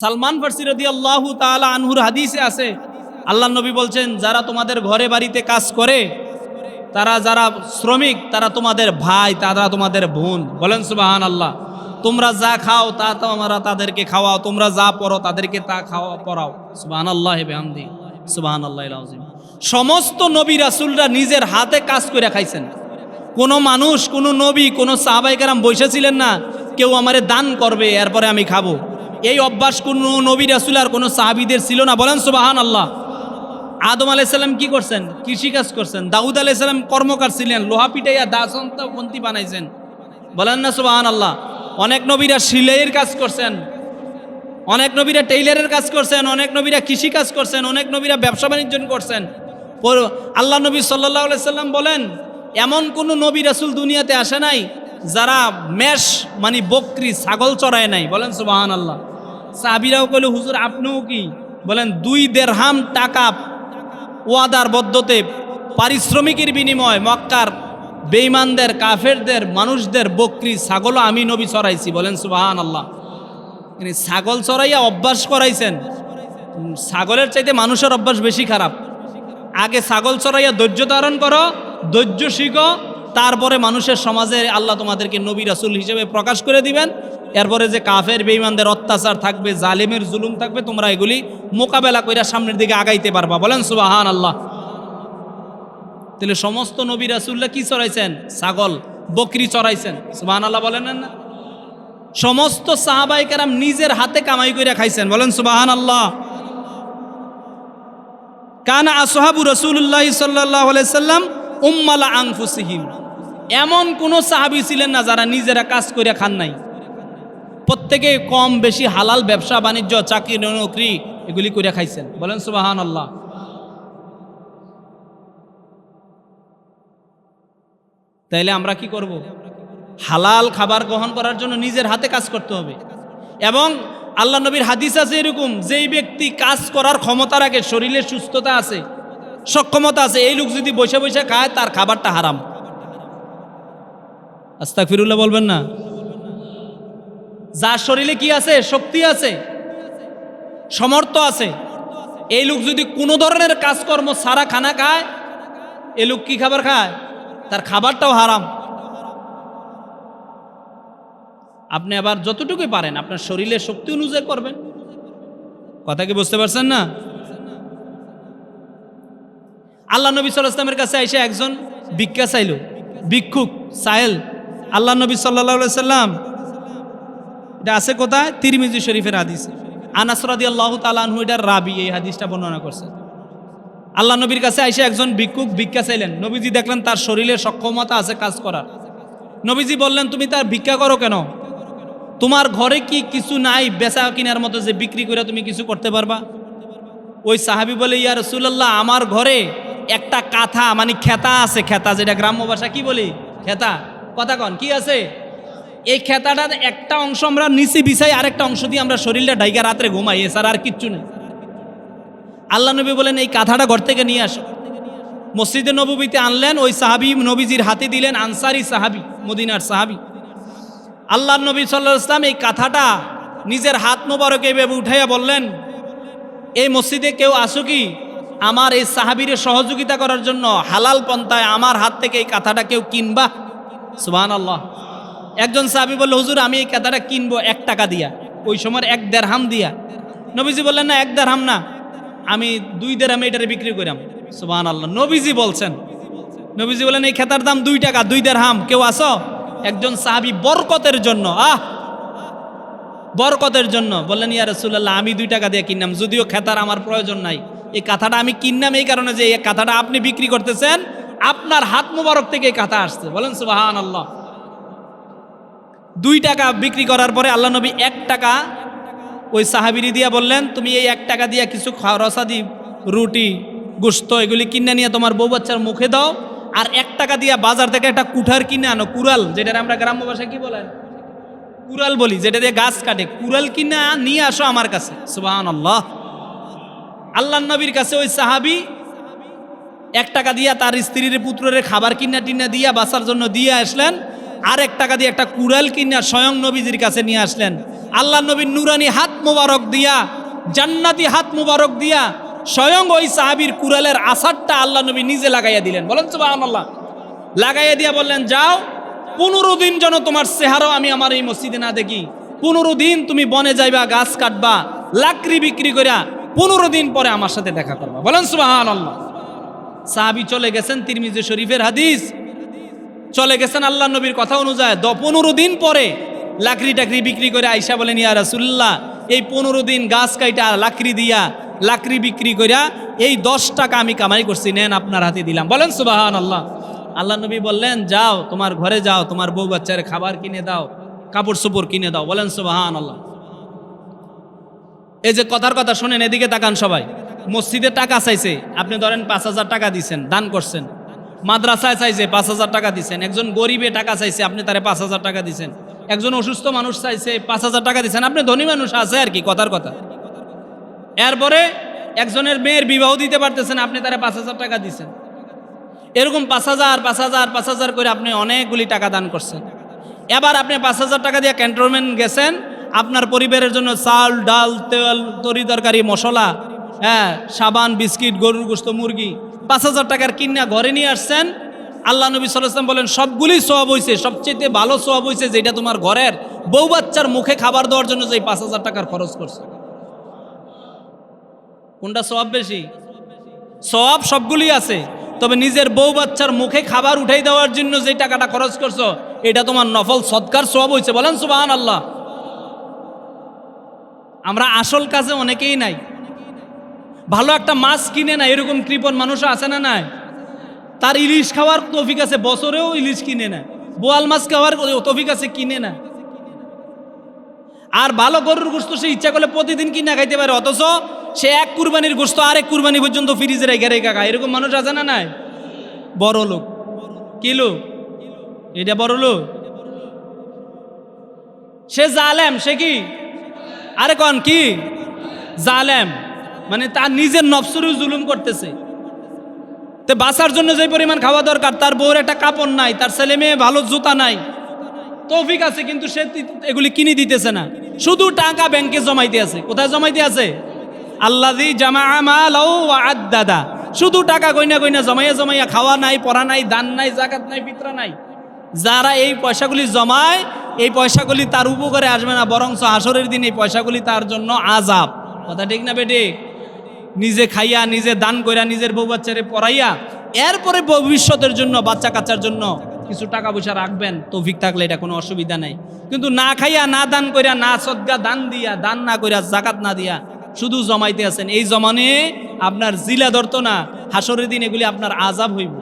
সালমান ফারসি রাদিয়াল্লাহু তাআলা আনহুর হাদিসে আছে, আল্লাহ নবী বলছেন, যারা তোমাদের ঘরে বাড়িতে কাজ করে, তারা যারা শ্রমিক, তারা তোমাদের ভাই, তারা তোমাদের বোন। বলেন সুবহানাল্লাহ। তোমরা যা খাও তা তোমরা তাদেরকে খাওয়াও, তোমরা যা পড়ো তাদেরকে তা খাওয়া পড়াও। সুবহানাল্লাহি বিহামদি, সুবহানাল্লাহিল আযীম। সমস্ত নবী রাসূলরা নিজের হাতে কাজ করে খাইছেন। কোনো মানুষ, কোনো নবী, কোনো সাহাবায়ে কেরাম বসেছিলেন না কেউ আমারে দান করবে এরপরে আমি খাবো, এই অভ্যাস কোনো নবী রাসূল আর কোনো সাহাবীদের ছিল না। বলেন সুবহানাল্লাহ। আদম আলাইহিস সালাম কি করছেন? কৃষিকাজ করছেন। দাউদ আলাইহিস সালাম কর্মকার ছিলেন, লোহা পিটাইয়া দাসন্ত পন্থী বানাইছেন। বলেন না সুবহানাল্লাহ। অনেক নবীরা সিলাইয়ের কাজ করছেন, অনেক নবীরা টেইলারের কাজ করছেন, অনেক নবীরা কৃষি কাজ করছেন, অনেক নবীরা ব্যবসা বাণিজ্য করছেন। আল্লাহ নবী সাল্লাল্লাহু আলাইহি সাল্লাম বলেন, এমন কোন নবী রাসূল দুনিয়াতে আসে নাই যারা মেষ মানে বকরি ছাগল চড়ায় নাই। বলেন সুবহানাল্লাহ। সাহাবীরাও কইল, হুজুর আপনিও কি? বলেন 2 দিরহাম টাকা ওয়াদার বদ্ধতে পারিশ্রমিকের বিনিময় মক্কার বেঈমানদের, কাফেরদের, মানুষদের বকরি ছাগলও আমি নবী চড়াইছি। বলেন সুবহানাল্লাহ। মানে ছাগল চড়াইয়া অভ্যাস করাইছেন। ছাগলের চাইতে মানুষের অভ্যাস বেশি খারাপ। আগে ছাগল চড়াইয়া ধৈর্য ধারণ করো, ধৈর্য শিখো, তারপরে মানুষের সমাজে আল্লাহ তোমাদেরকে নবী রাসূল হিসেবে প্রকাশ করে দিবেন। এরপরে যে কাফের বেঈমানদের অত্যাচার থাকবে, জালেমের জুলুম থাকবে, তোমরা এগুলি মোকাবেলা কইরা সামনের দিকে আগাইতে পারবা। বলেন সুবহানাল্লাহ। তাহলে সমস্ত নবী রাসূলরা কি চড়াইছেন? ছাগল, বকরি চড়াইছেন। সুবহানাল্লাহ বলেন না? সমস্ত সাহাবায়ে কেরাম নিজের হাতে কামাই কইরা খাইছেন। বলেন সুবহানাল্লাহ। কানা আসহাবু রাসূলুল্লাহ সাল্লাল্লাহু আলাইহি সাল্লাম উম্মালা আনফুসিহিম। এমন কোন সাহাবী ছিলেন না যারা নিজেরা কাজ কইরা খান নাই। প্রত্যেকে কম বেশি হালাল ব্যবসা বাণিজ্য, চাকরি নৌকরি এগুলি কইরা খাইছেন। বলেন সুবহানাল্লাহ। তাইলে আমরা কি করব? হালাল খাবার গ্রহণ করার জন্য নিজের হাতে কাজ করতে হবে। এবং আল্লাহ নবীর হাদিস আছে এরকম, যেই ব্যক্তি কাজ করার ক্ষমতা রাখে, শরীরে সুস্থতা আছে, সক্ষমতা আছে, এই লোক যদি বসে বসে খায় তার খাবারটা হারাম। আস্তাগফিরুল্লাহ বলবেন না? যার শরীরে কি আছে? শক্তি আছে, সমর্থ আছে, এই লোক যদি কোনো ধরনের কাজকর্ম সারা খানা খায়, এই লোক কি খাবার খায়? তার খাবারটাও হারাম। আপনি আবার যতটুকু পারেন আপনার শরীরের শক্তি অনুযায়ী করবেন। কথা কি বুঝতে পারছেন না? আল্লাহ নবী সাল্লাল্লাহু আলাইহি ওয়াসাল্লামের কাছে এসে একজন ভিক্ষা চাইল, ভিক্ষুক সাহেল। আল্লাহ নবী সাল্লাল্লাহু আলাইহি ওয়াসাল্লাম, এটা আছে কোথায়? তিরমিজি শরীফের হাদিস। আনাস রাদিয়াল্লাহু তাআলা আনহু এটার রাবি, এই হাদিসটা বর্ণনা করছেন। আল্লাহ নবীর কাছে এসে একজন ভিক্ষুক ভিক্ষা চাইলেন। নবীজি দেখলেন তার শরীরে সক্ষমতা আছে কাজ করার। নবীজি বললেন, তুমি তার ভিক্ষা করো কেন? তোমার ঘরে কি কিছু নাই বেচা কিনার মতো যে বিক্রি করে তুমি কিছু করতে পারবা? ওই সাহাবী বলে, ইয়া রাসূলুল্লাহ, আমার ঘরে একটা কাঁথা মানে খেতা আছে। খেতা যেটা গ্রাম্য ভাষা কি বলি? খেতা। কথা কন কি আছে? এই খেতাটার একটা অংশ আমরা নিচে বিছাই, আরেকটা অংশ দিয়ে আমরা শরীরটা ঢাইকা রাত্রে ঘুমাই, এছাড়া আর কিচ্ছু নেই। আল্লাহ নবী বলেন, এই কাঁথাটা ঘর থেকে নিয়ে আসো। মসজিদে নববীতে আনলেন, ওই সাহাবী নবীজির হাতে দিলেন, আনসারি সাহাবী, মদিনার সাহাবী। আল্লাহ নবী সাল্লাল্লাহু আলাইহি ওয়াসাল্লাম এই কাঁথাটা নিজের হাত মোবারকে এভাবে উঠাইয়া বললেন, এই মসজিদে কেউ আসো কি আমার এই সাহাবীর সহযোগিতা করার জন্য? হালাল পন্থায় আমার হাত থেকে এই কাঁথাটা কেউ কিনবা? সুবহানাল্লাহ। একজন সাহাবী বলল, হুজুর আমি এই কাঁথাটা কিনবো 1 টাকা দিয়া। ওই সময় 1 দিরহাম দিয়া। নবীজি বললেন, না 1 দিরহাম না, আমি 2 দিরহামে এটারে বিক্রি করাম। সুবহানাল্লাহ। নবীজি বলছেন, নবীজি বলেন, এই খেতার দাম 2 টাকা, 2 দিরহাম, কেউ আসো? একজন সাহাবী বরকতের জন্য, বরকতের জন্য বললেন, ইয়া রাসূলুল্লাহ, আমি 2 টাকা দিয়ে কিনলাম, যদিও খেতার আমার প্রয়োজন নাই। এই কাঁথাটা আমি কিনলাম এই কারণে যে এই কাঁথাটা আপনি বিক্রি করতেছেন, আপনার হাত মোবারক থেকে এই কাঁথা আসছে। বলেন সুবহানাল্লাহ। 2 টাকা বিক্রি করার পরে আল্লাহ নবী 1 টাকা ওই সাহাবীরে দিয়া বললেন, তুমি এই 1 টাকা দিয়া কিছু রসাদি, রুটি, গোশত এগুলি কিনে নিয়ে তোমার বউ বাচ্চার মুখে দাও। আর 1 টাকা দিয়া বাজার থেকে একটা কুঠার কিনে আনো, কুড়াল, যেটা আমরা গ্রাম্য ভাষায় কি বলেন? কুড়াল বলি, যেটা দিয়ে গাছ কাটে। কুড়াল কিনে নিয়ে আসো আমার কাছে। সুবহানাল্লাহ। আল্লাহ নবীর কাছে ওই সাহাবী 1 টাকা দিয়া তার স্ত্রীর পুত্রের খাবার কিনা টিনা দিয়া বাঁচার জন্য দিয়ে আসলেন। আরেক টাকা দিয়ে একটা কুড়াল কিনা স্বয়ং নবীজির কাছে নিয়ে আসলেন। আল্লাহ নবীর নুরানি হাত মুবারক দিয়া, জান্নাতি হাত মুবারক দিয়া স্বয়ং ওই সাহাবীর কুড়ালের আসারটা আল্লাহ নবী নিজে লাগাইয়া দিলেন। বলেন সুবহানাল্লাহ। লাগাইয়া দিয়া বললেন, যাও 15 দিন যেন তোমার চেহারাও আমি আমার এই মসজিদে না দেখি। 15 দিন তুমি বনে যাইবা, গাছ কাটবা, লাকড়ি বিক্রি করিয়া 15 দিন পরে আমার সাথে দেখা করবা। বলেন সুবহানাল্লাহ। সাহাবী চলে গেছেন, তিরমিজি শরীফের হাদিস, চলে গেছেন আল্লাহ নবীর কথা অনুযায়ী। 15 দিন পরে লাকড়ি টাকড়ি বিক্রি করে আইসা বলেন, ইয়া রাসূলুল্লাহ, এই 15 দিন গাছ কাইটা লাকড়ি দিয়া লাকড়ি বিক্রি করিয়া এই 10 টাকা আমি কামাই করছি, নেন আপনার হাতে দিলাম। বলেন সুবহানাল্লাহ। আল্লাহ নবী বললেন, যাও তোমার ঘরে যাও, তোমার বউ বাচ্চার খাবার কিনে দাও, কাপড় চোপড় কিনে দাও। বলেন সুবহানাল্লাহ। এই যে কথার কথা শোনেন, এদিকে তাকান সবাই। মসজিদে টাকা চাইছে, আপনি ধরেন 5,000 টাকা দিছেন, দান করছেন। মাদ্রাসায় চাইছে 5,000 টাকা দিছেন। একজন গরিবে টাকা চাইছে, আপনি তারে 5,000 টাকা দিছেন। একজন অসুস্থ মানুষ চাইছে, 5,000 টাকা দিছেন। আপনি ধনী মানুষ আছে আর কি, কথার কথা। এরপরে একজনের মেয়ের বিবাহ দিতে পারতেছেন, আপনি তারে 5,000 টাকা দিছেন। এরকম 5,000 করে আপনি অনেকগুলি টাকা দান করছেন। এবার আপনি 5,000 টাকা দিয়ে ক্যান্টনমেন্ট গেছেন, আপনার পরিবারের জন্য চাল, ডাল, তেল, তরি তরকারি, মশলা, সাবান, বিস্কিট, গরুর গোশত, মুরগি 5,000 টাকার কিনা ঘরে নিয়ে আসছেন। আল্লাহ নবী সাল্লাল্লাহু আলাইহি ওয়াসাল্লাম বলেন, সবগুলি সওয়াব হইছে, সবচেয়ে ভালো সওয়াব হইছে যেটা তোমার ঘরের বউ বাচ্চার মুখে খাবার দেওয়ার জন্য যে 5,000 টাকার খরচ করছে। কোনটা সওয়াব বেশি? সওয়াব সবগুলি আছে, তবে নিজের বউ বাচ্চার মুখে খাবার উঠাই দেওয়ার জন্য যে টাকাটা খরচ করছো, এটা তোমার নফল সদকার সওয়াব হইছে। বলেন সুবহানাল্লাহ। আমরা আসল কাজে অনেকেই নাই। ভালো একটা মাছ কিনে না, এরকম কৃপণ মানুষও আছে না? নাই। তার ইলিশ খাওয়ার তৌফিক আছে, বছরেও ইলিশ কিনে না। বোয়াল মাছ খাওয়ার তৌফিক আছে, কিনে না। আর ভালো গরুর গোশত সে ইচ্ছা করলে প্রতিদিন কিনা খাইতে পারে, অথচ সে এক কুরবানির গোশত আরেক কুরবানি পর্যন্ত ফ্রিজে রেখে খায়। এরকম মানুষ আছে না? নাই। বড় লোক। কি লোক? এটা বড় লোক। সে জালেম। সে কি? আরে কন কি? জালেম। মানে তার নিজের নফসেরও জুলুম করতেছে। তো বাঁচার জন্য যে পরিমাণ খাওয়া দরকার, তার বউর একটা কাপড় নাই, তার ছেলে মেয়ে ভালো জুতা নাই, তৌফিক আছে, কিন্তু সে এগুলি কিনে দিতেছে না। শুধু টাকা ব্যাংকে জমাইতে আছে। কোথায় জমাইতে আছে? আল্লাযী জামাআ মালাহু ওয়া আদ্দাদা। শুধু টাকা গয়না জমাইয়া খাওয়া নাই, পড়া নাই, দান নাই, যাকাত নাই, ফিতরা নাই। যারা এই পয়সাগুলি জমায়, এই পয়সাগুলি তার উপকারে আসবে না, বরঞ্চ হাসরের দিন এই পয়সাগুলি তার জন্য আযাব। কথা ঠিক না বেটি? নিজে খাইয়া, নিজে দান কইরা, নিজের বউ বাচ্চারে পড়াইয়া, এরপরে ভবিষ্যতের জন্য, বাচ্চা কাচ্চার জন্য কিছু টাকা পয়সা রাখবেন, তৌফিক থাকলে, এটা কোনো অসুবিধা নাই। কিন্তু না খাইয়া, না দান কইরা, না সদকা দান দিয়া, দান না কইরা, যাকাত না দিয়া শুধু জমাইতে আছেন, এই জমানে আপনার জিলা ধরতো না, হাসরের দিন এগুলি আপনার আযাব হইব।